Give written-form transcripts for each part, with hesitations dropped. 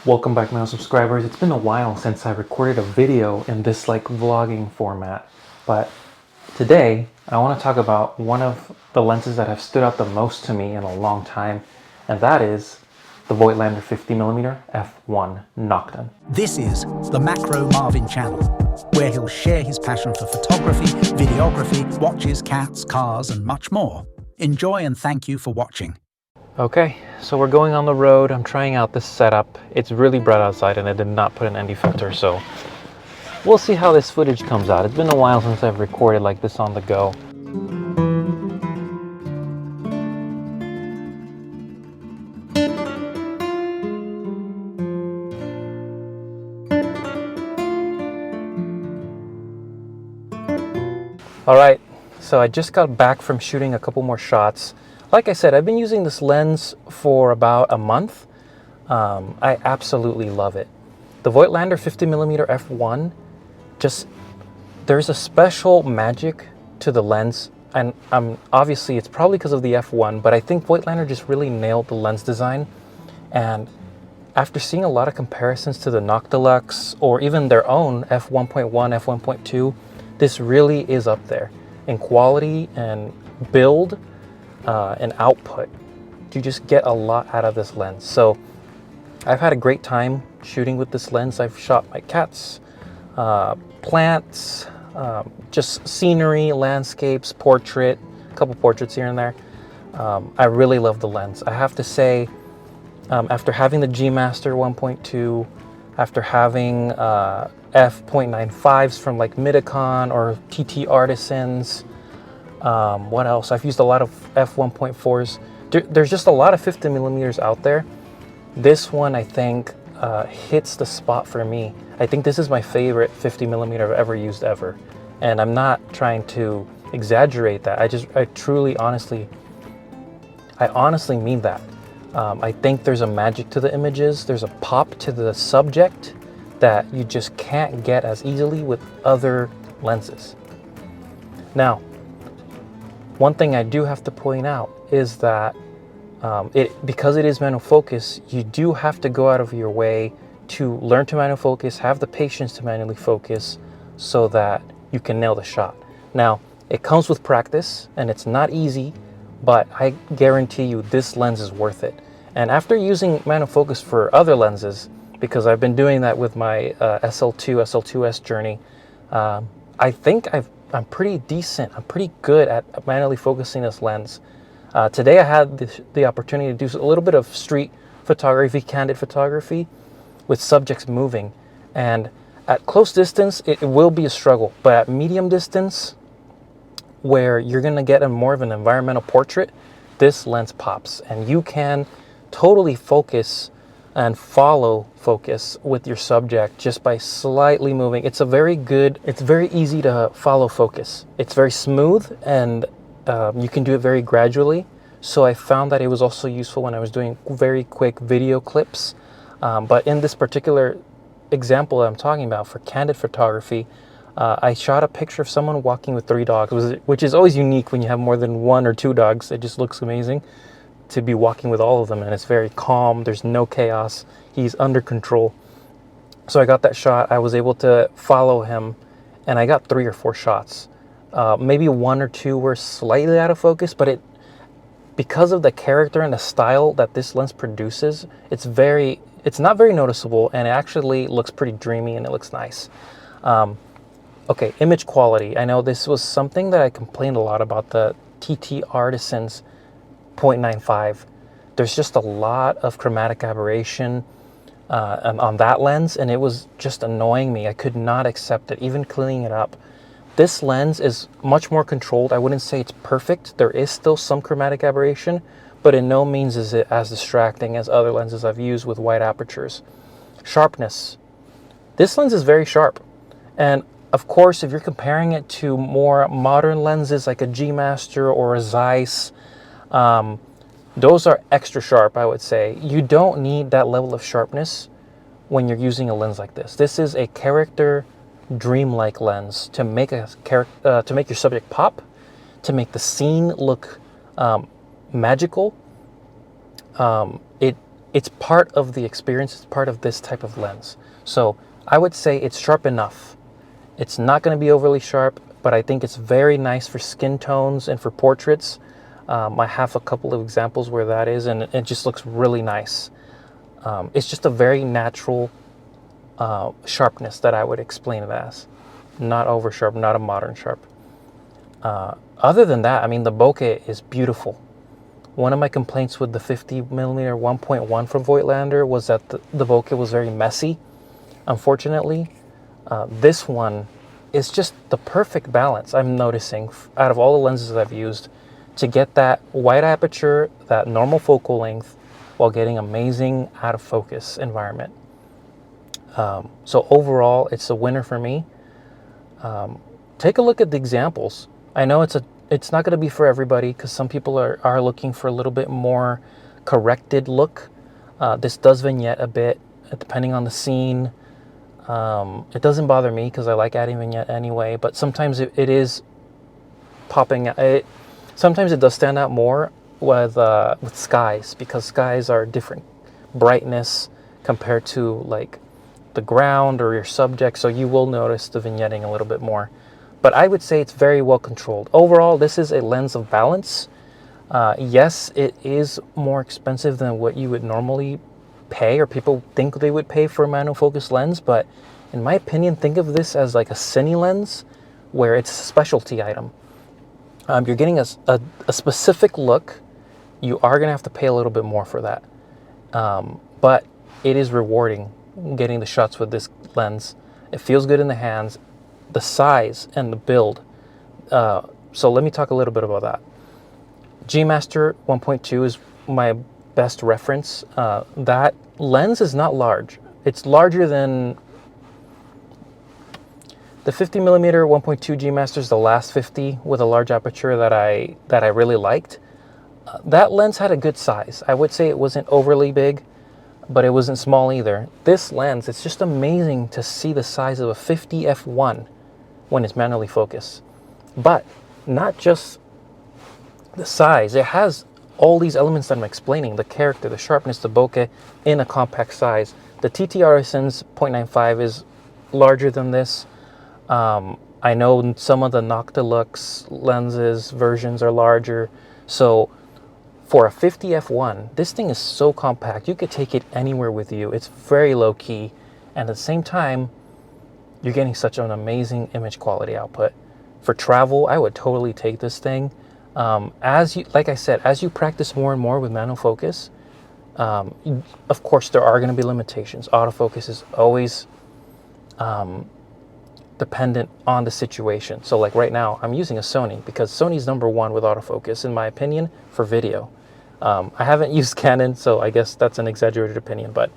Welcome back, my subscribers. It's been a while since I recorded a video in this vlogging format, but today I want to talk about one of the lenses that have stood out the most to me in a long time, and that is the Voigtlander 50mm f1 Nocton. This is the Macro Marvin channel, where he'll share his passion for photography, videography, watches, cats, cars, and much more. Enjoy and thank you for watching. Okay, so we're going on the road. I'm trying out this setup. It's really bright outside and I did not put an ND filter, so we'll see how this footage comes out. It's been a while since I've recorded like this on the go. All right, so I just got back from shooting a couple more shots. Like I said, I've been using this lens for about a month. I absolutely love it. The Voigtlander 50mm f1, there's a special magic to the lens, and obviously it's probably because of the f1, but I think Voigtlander just really nailed the lens design. And after seeing a lot of comparisons to the Noctilux or even their own f1.1, f1.2, this really is up there in quality and build. And output. You just get a lot out of this lens. So I've had a great time shooting with this lens. I've shot my cats, plants, just scenery, landscapes, portrait, a couple portraits here and there. I really love the lens. I have to say, after having the G Master 1.2, after having f.95s from like Midicon or TT Artisans, what else? I've used a lot of f1.4s. There's just a lot of 50mm out there. This one, I think, hits the spot for me. I think this is my favorite 50mm I've ever used ever. And I'm not trying to exaggerate that. I honestly mean that. I think there's a magic to the images. There's a pop to the subject that you just can't get as easily with other lenses. Now, one thing I do have to point out is that because it is manual focus, you do have to go out of your way to learn to manual focus, have the patience to manually focus so that you can nail the shot. Now, it comes with practice and it's not easy, but I guarantee you this lens is worth it. And after using manual focus for other lenses, because I've been doing that with my SL2, SL2S journey, I think I'm pretty decent. I'm pretty good at manually focusing this lens. Today I had the opportunity to do a little bit of street photography, candid photography with subjects moving. And at close distance, it will be a struggle. But at medium distance, where you're going to get more of an environmental portrait, this lens pops. And you can totally focus and follow focus with your subject just by slightly moving. It's very easy to follow focus. It's very smooth and you can do it very gradually. So I found that it was also useful when I was doing very quick video clips. But in this particular example that I'm talking about for candid photography, I shot a picture of someone walking with 3 dogs, which is always unique when you have more than 1 or 2 dogs. It just looks amazing to be walking with all of them, and it's very calm. There's no chaos. He's under control. So I got that shot. I was able to follow him, and I got 3 or 4 shots. Maybe 1 or 2 were slightly out of focus, but because of the character and the style that this lens produces, it's not very noticeable, and it actually looks pretty dreamy and it looks nice. Okay, image quality. I know this was something that I complained a lot about, the TT Artisans 0.95. There's just a lot of chromatic aberration on that lens, and it was just annoying me. I could not accept it, even cleaning it up. This lens is much more controlled. I wouldn't say it's perfect. There is still some chromatic aberration, but in no means is it as distracting as other lenses I've used with wide apertures. Sharpness. This lens is very sharp. And of course, if you're comparing it to more modern lenses like a G Master or a Zeiss, those are extra sharp, I would say. You don't need that level of sharpness when you're using a lens like this. This is a character dreamlike lens to make your subject pop, to make the scene look magical. it's part of the experience. It's part of this type of lens. So I would say it's sharp enough. It's not going to be overly sharp, but I think it's very nice for skin tones and for portraits. I have a couple of examples where that is, and it just looks really nice. It's just a very natural sharpness that I would explain it as. Not over sharp, not a modern sharp. Other than that, I mean, the bokeh is beautiful. One of my complaints with the 50mm 1.1 from Voigtlander was that the bokeh was very messy. Unfortunately, this one is just the perfect balance, I'm noticing, out of all the lenses that I've used, to get that wide aperture, that normal focal length, while getting amazing out of focus environment. So overall, it's a winner for me. Take a look at the examples. I know it's not going to be for everybody, because some people are looking for a little bit more corrected look. This does vignette a bit, depending on the scene. It doesn't bother me because I like adding vignette anyway, but sometimes it is popping. Sometimes it does stand out more with skies, because skies are different brightness compared to like the ground or your subject, so you will notice the vignetting a little bit more. But I would say it's very well controlled. Overall, this is a lens of balance. Yes, it is more expensive than what you would normally pay, or people think they would pay for a manual focus lens, but in my opinion, think of this as like a cine lens, where it's a specialty item. You're getting a specific look. You are going to have to pay a little bit more for that, but it is rewarding getting the shots with this lens. It feels good in the hands, the size and the build. So let me talk a little bit about that. G Master 1.2 is my best reference. That lens is not large. It's larger than the 50mm 1.2 G Master is the last 50 with a large aperture that I really liked. That lens had a good size. I would say it wasn't overly big, but it wasn't small either. This lens, it's just amazing to see the size of a 50 f1 when it's manually focused. But not just the size, it has all these elements that I'm explaining: the character, the sharpness, the bokeh in a compact size. The TTRSN's 0.95 is larger than this. I know some of the Noctilux lenses versions are larger. So for a 50 f1, this thing is so compact. You could take it anywhere with you. It's very low key, and at the same time, you're getting such an amazing image quality output. For travel, I would totally take this thing. Like I said, as you practice more and more with manual focus, of course there are going to be limitations. Autofocus is always dependent on the situation. So like right now, I'm using a Sony because Sony's #1 with autofocus, in my opinion, for video. I haven't used Canon, so I guess that's an exaggerated opinion, but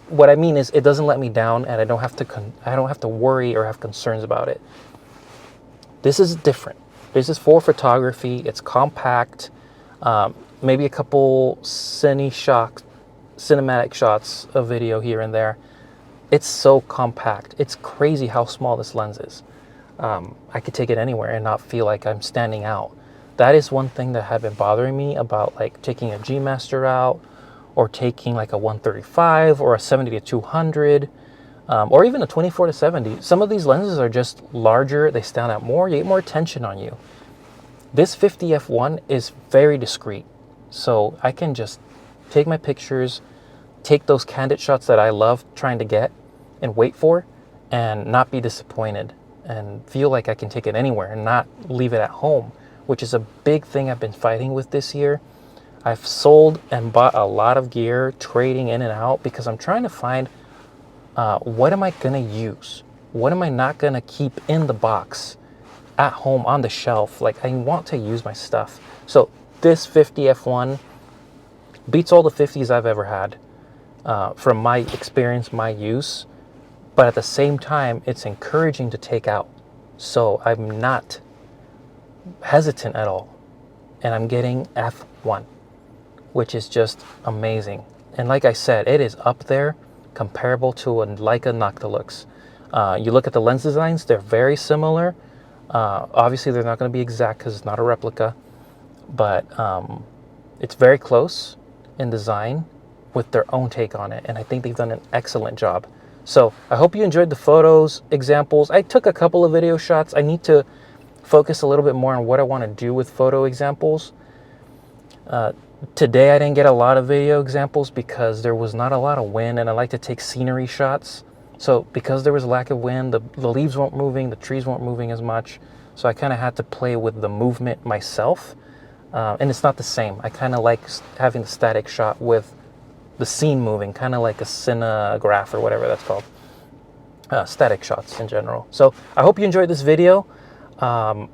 what I mean is it doesn't let me down, and I don't have to worry or have concerns about it. This is different. This is for photography. It's compact, maybe a couple cinematic shots of video here and there. It's so compact. It's crazy how small this lens is. I could take it anywhere and not feel like I'm standing out. That is one thing that had been bothering me about like taking a G Master out, or taking like a 135 or a 70-200, or even a 24-70. Some of these lenses are just larger. They stand out more. You get more attention on you. This 50 f1 is very discreet. So I can just take my pictures, take those candid shots that I love trying to get and wait for, and not be disappointed, and feel like I can take it anywhere and not leave it at home, which is a big thing I've been fighting with this year. I've sold and bought a lot of gear, trading in and out, because I'm trying to find what am I gonna use? What am I not gonna keep in the box at home on the shelf? Like, I want to use my stuff. So this 50 f1 beats all the 50s I've ever had, from my experience, my use, but at the same time, it's encouraging to take out. So I'm not hesitant at all, and I'm getting f1, which is just amazing. And like I said, it is up there comparable to a Leica Noctilux. You look at the lens designs, they're very similar. Obviously, they're not going to be exact because it's not a replica, but it's very close in design. with their own take on it, and I think they've done an excellent job. So I hope you enjoyed the photos, examples. I took a couple of video shots. I need to focus a little bit more on what I want to do with photo examples. Today I didn't get a lot of video examples because there was not a lot of wind, and I like to take scenery shots. So because there was a lack of wind, the leaves weren't moving, the trees weren't moving as much. So I kind of had to play with the movement myself. And it's not the same. I kind of like having the static shot with the scene moving, kind of like a cinegraph or whatever that's called. Static shots in general. So I hope you enjoyed this video. I'm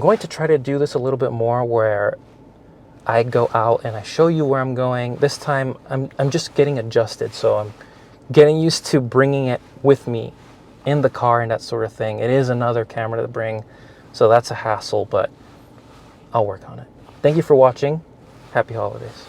going to try to do this a little bit more where I go out and I show you where I'm going. This time I'm just getting adjusted, so I'm getting used to bringing it with me in the car and that sort of thing. It is another camera to bring, so that's a hassle, but I'll work on it. Thank you for watching. Happy holidays.